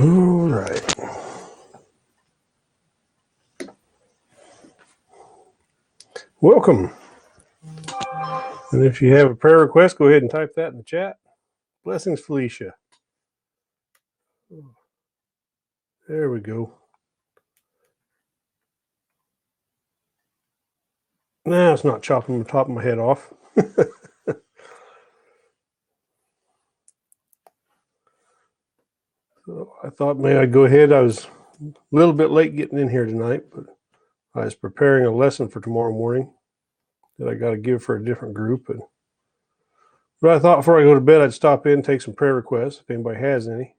All right. Welcome. And if you have a prayer request, go ahead and type that in the chat. Blessings, Felicia. There we go. Nah, it's not chopping the top of my head off. So I thought maybe I'd go ahead. I was a little bit late getting in here tonight, but I was preparing a lesson for tomorrow morning that I got to give for a different group. But I thought before I go to bed, I'd stop in, take some prayer requests if anybody has any.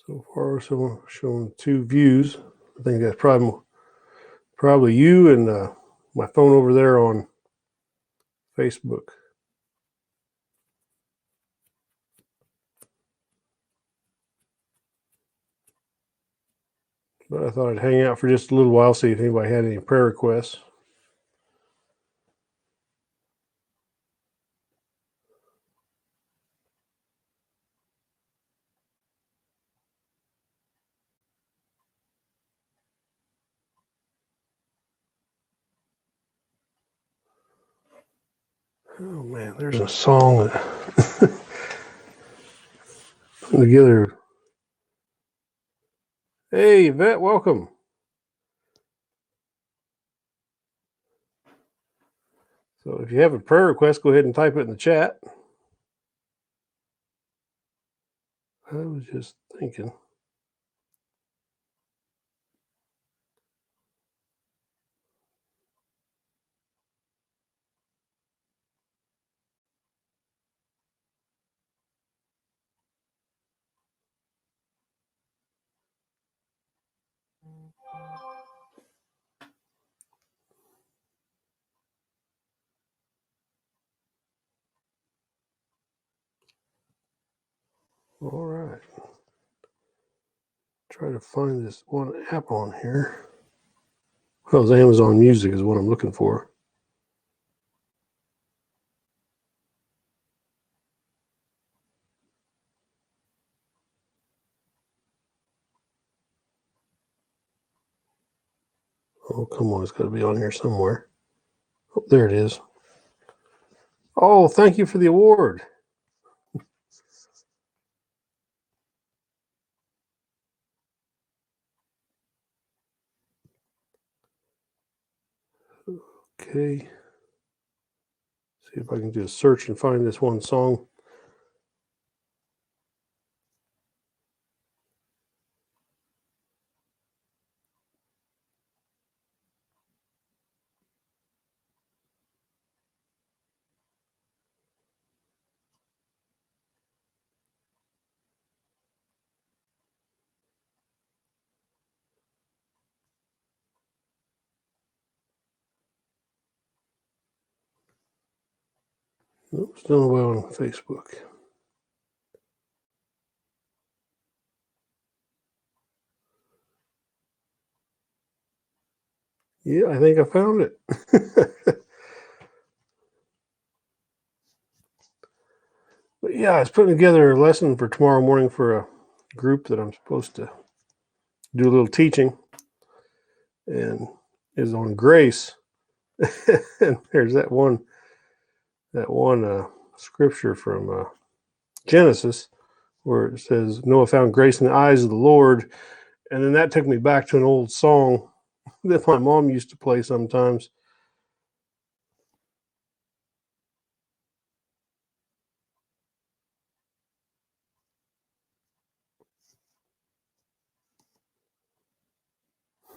So far, we're showing two views. I think that's probably you and my phone over there on Facebook. But I thought I'd hang out for just a little while, see if anybody had any prayer requests. Oh man, there's a song that put together. Hey, Yvette, welcome. So if you have a prayer request, go ahead and type it in the chat. I was just thinking. All right. Try to find this one app on here. Well, it's Amazon Music is what I'm looking for. Oh, come on. It's got to be on here somewhere. Oh, there it is. Oh, thank you for the award. Okay. See if I can do a search and find this one song. Oh, still away on Facebook. Yeah, I think I found it. But yeah, I was putting together a lesson for tomorrow morning for a group that I'm supposed to do a little teaching, and is on grace. And there's that one scripture from Genesis where it says Noah found grace in the eyes of the Lord, and then that took me back to an old song that my mom used to play sometimes.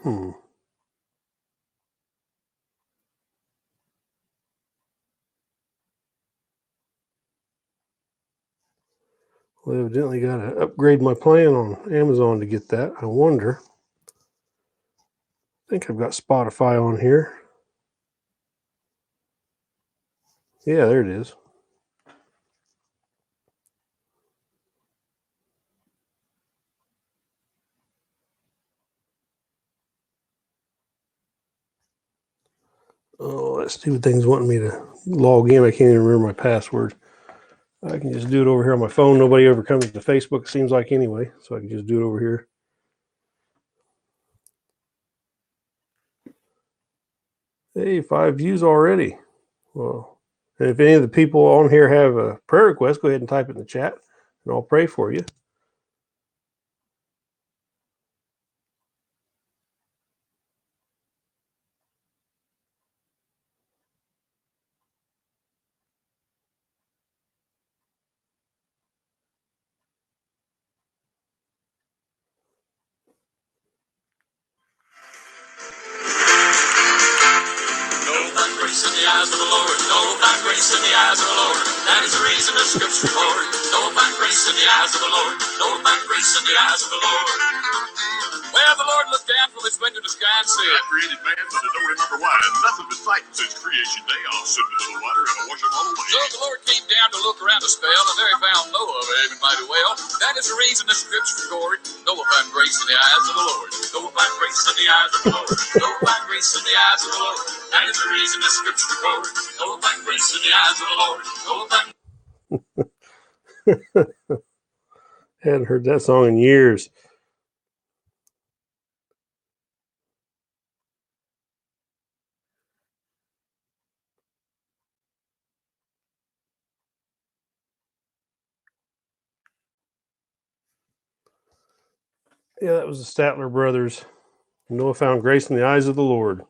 Well, evidently got to upgrade my plan on Amazon to get that. I wonder. I think I've got Spotify on here. Yeah, there it is. stupid thing's wanting me to log in. I can't even remember my password. I can just do it over here on my phone. Nobody ever comes to Facebook, it seems like, anyway. So I can just do it over here. Hey, 5 views already. Well, and if any of the people on here have a prayer request, go ahead and type it in the chat, and I'll pray for you. Grace in the eyes of the Lord. Know find grace in the eyes of the Lord. That is the reason the scripture record. Know find grace in the eyes of the Lord. Know find grace in the eyes of the Lord. Well, the Lord looked down from his window to the sky and said, I created man, but I don't remember why. Nothing but sight since creation day. I'll sip a little water and I'll wash them all away. So the Lord came down to look around a spell, and there he found Noah behaving mighty well. That is the reason the scripture record. Noah found grace in the eyes of the Lord. Noah found grace in the eyes of the Lord. Noah found grace in the eyes of the Lord. That is the reason the scripture record. Noah found grace in the eyes of the Lord. Noah found Hadn't heard that song in years. Yeah, that was the Statler Brothers. Noah found grace in the eyes of the Lord.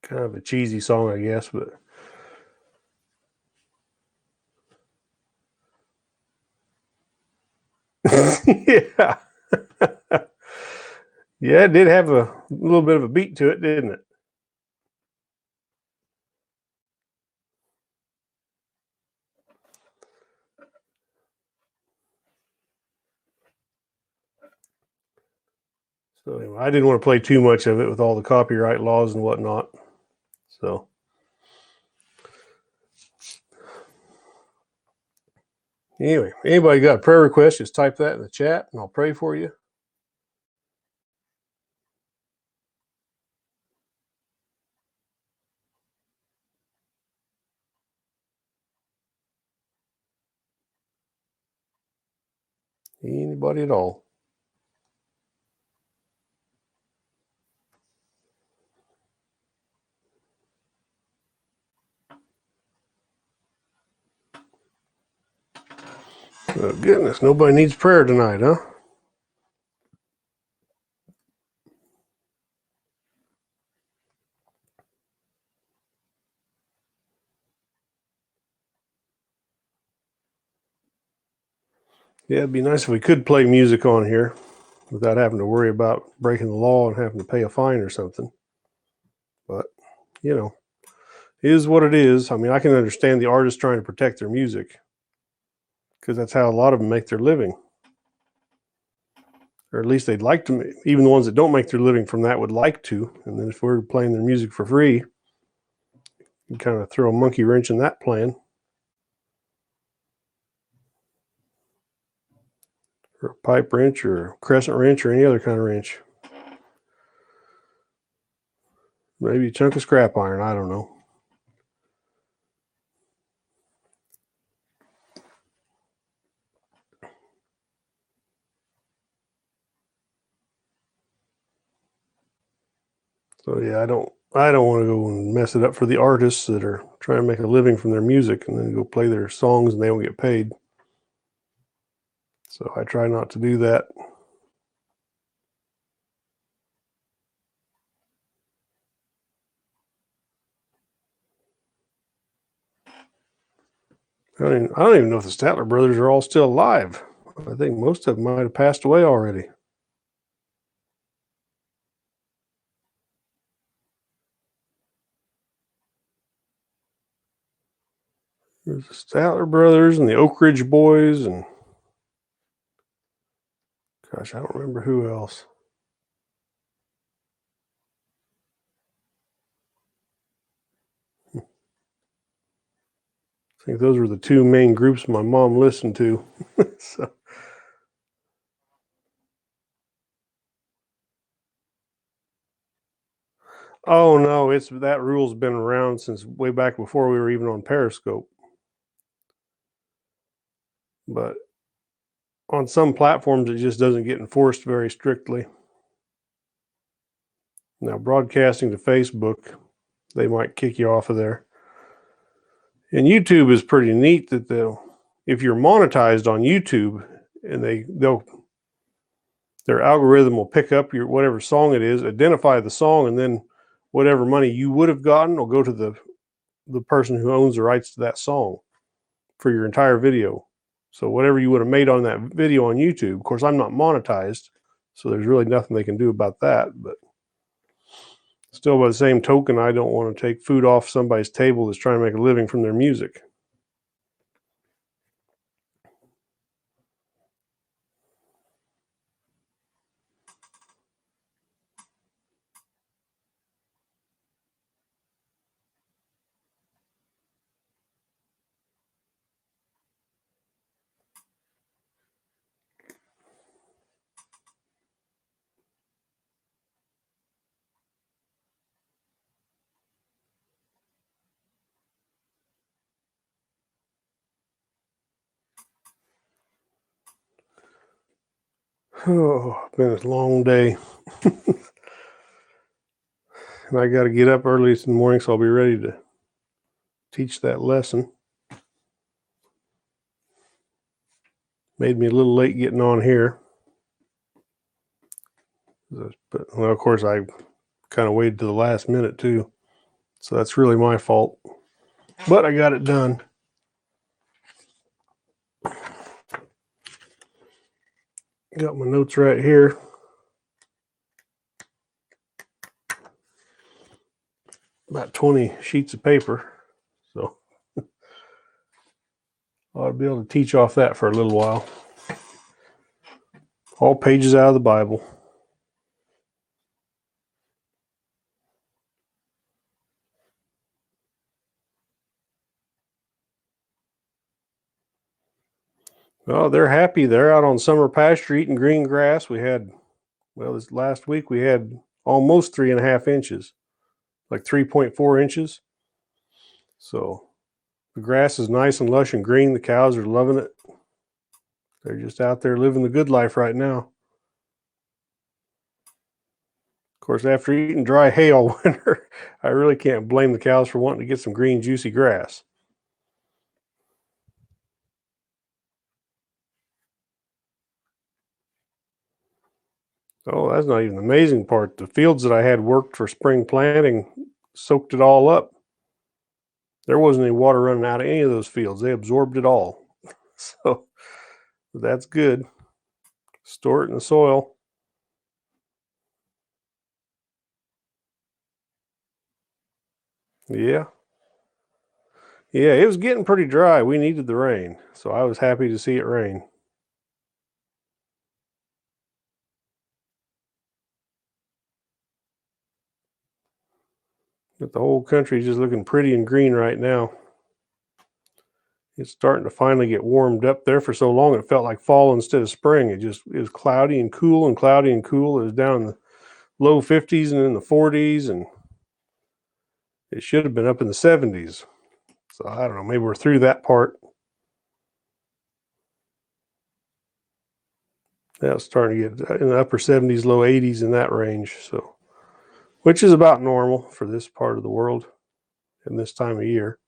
Kind of a cheesy song, I guess, but yeah. Yeah, it did have a little bit of a beat to it, didn't it? So anyway, I didn't want to play too much of it with all the copyright laws and whatnot. So anyway, anybody got a prayer request, just type that in the chat and I'll pray for you. Anybody at all. Oh, goodness, nobody needs prayer tonight, huh? Yeah, it'd be nice if we could play music on here without having to worry about breaking the law and having to pay a fine or something. But, you know, it is what it is. I mean, I can understand the artists trying to protect their music because that's how a lot of them make their living. Or at least they'd like to, even the ones that don't make their living from that would like to. And then if we're playing their music for free, you kind of throw a monkey wrench in that plan. Or a pipe wrench or a crescent wrench or any other kind of wrench. Maybe a chunk of scrap iron, I don't know. So yeah, I don't want to go and mess it up for the artists that are trying to make a living from their music and then go play their songs and they don't get paid. So I try not to do that. I don't even know if the Statler brothers are all still alive. I think most of them might have passed away already. There's the Statler brothers and the Oak Ridge boys and gosh, I don't remember who else. I think those were the two main groups my mom listened to. So. Oh no, it's that rule's been around since way back before we were even on Periscope. But on some platforms, it just doesn't get enforced very strictly. Now, broadcasting to Facebook, they might kick you off of there. And YouTube is pretty neat that if you're monetized on YouTube, and their algorithm will pick up your whatever song it is, identify the song, and then whatever money you would have gotten will go to the person who owns the rights to that song for your entire video. So whatever you would have made on that video on YouTube, of course, I'm not monetized, so there's really nothing they can do about that. But still, by the same token, I don't want to take food off somebody's table that's trying to make a living from their music. Oh, it's been a long day. And I got to get up early in the morning, so I'll be ready to teach that lesson. Made me a little late getting on here. But, well, of course, I kind of waited to the last minute, too. So that's really my fault. But I got it done. Got my notes right here. About 20 sheets of paper. So I ought to be able to teach off that for a little while. All pages out of the Bible. Oh, they're happy. They're out on summer pasture eating green grass. This last week we had almost 3.5 inches, like 3.4 inches. So the grass is nice and lush and green. The cows are loving it. They're just out there living the good life right now. Of course, after eating dry hay all winter, I really can't blame the cows for wanting to get some green, juicy grass. Oh, that's not even the amazing part. The fields that I had worked for spring planting soaked it all up. There wasn't any water running out of any of those fields. They absorbed it all. So that's good. Store it in the soil. Yeah. Yeah, it was getting pretty dry. We needed the rain. So I was happy to see it rain. But the whole country is just looking pretty and green right now. It's starting to finally get warmed up. There for so long it felt like fall instead of spring. It was cloudy and cool and cloudy and cool. It was down in the low 50s and in the 40s, and it should have been up in the 70s. So I don't know, maybe we're through that part. Now it's starting to get in the upper 70s, low 80s in that range. So, which is about normal for this part of the world in this time of year.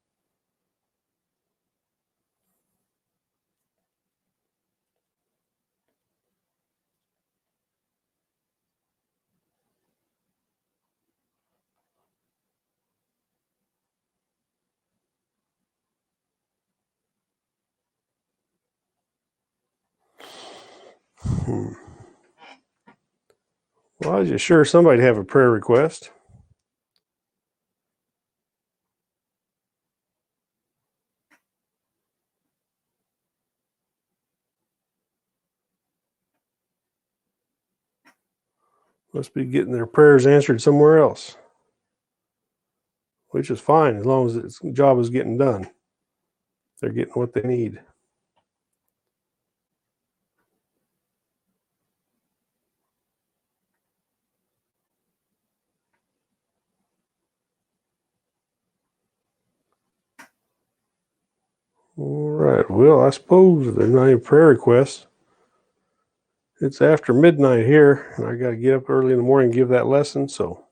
Well, I was just sure somebody'd have a prayer request. Must be getting their prayers answered somewhere else, which is fine as long as its job is getting done. They're getting what they need. All right. Well, I suppose there's not any prayer requests. It's after midnight here, and I got to get up early in the morning and give that lesson. So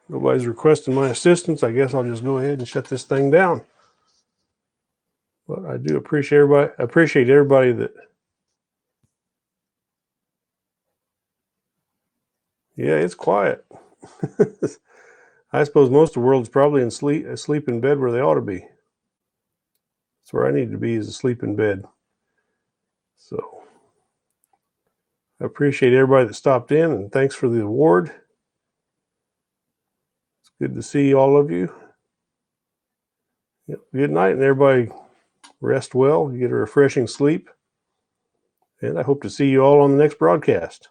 nobody's requesting my assistance. I guess I'll just go ahead and shut this thing down. But I do appreciate everybody that. Yeah, it's quiet. I suppose most of the world's probably asleep in bed where they ought to be. That's where I need to be, is asleep in bed. So I appreciate everybody that stopped in, and thanks for the award. It's good to see all of you. Yep, good night, and everybody rest well, get a refreshing sleep. And I hope to see you all on the next broadcast.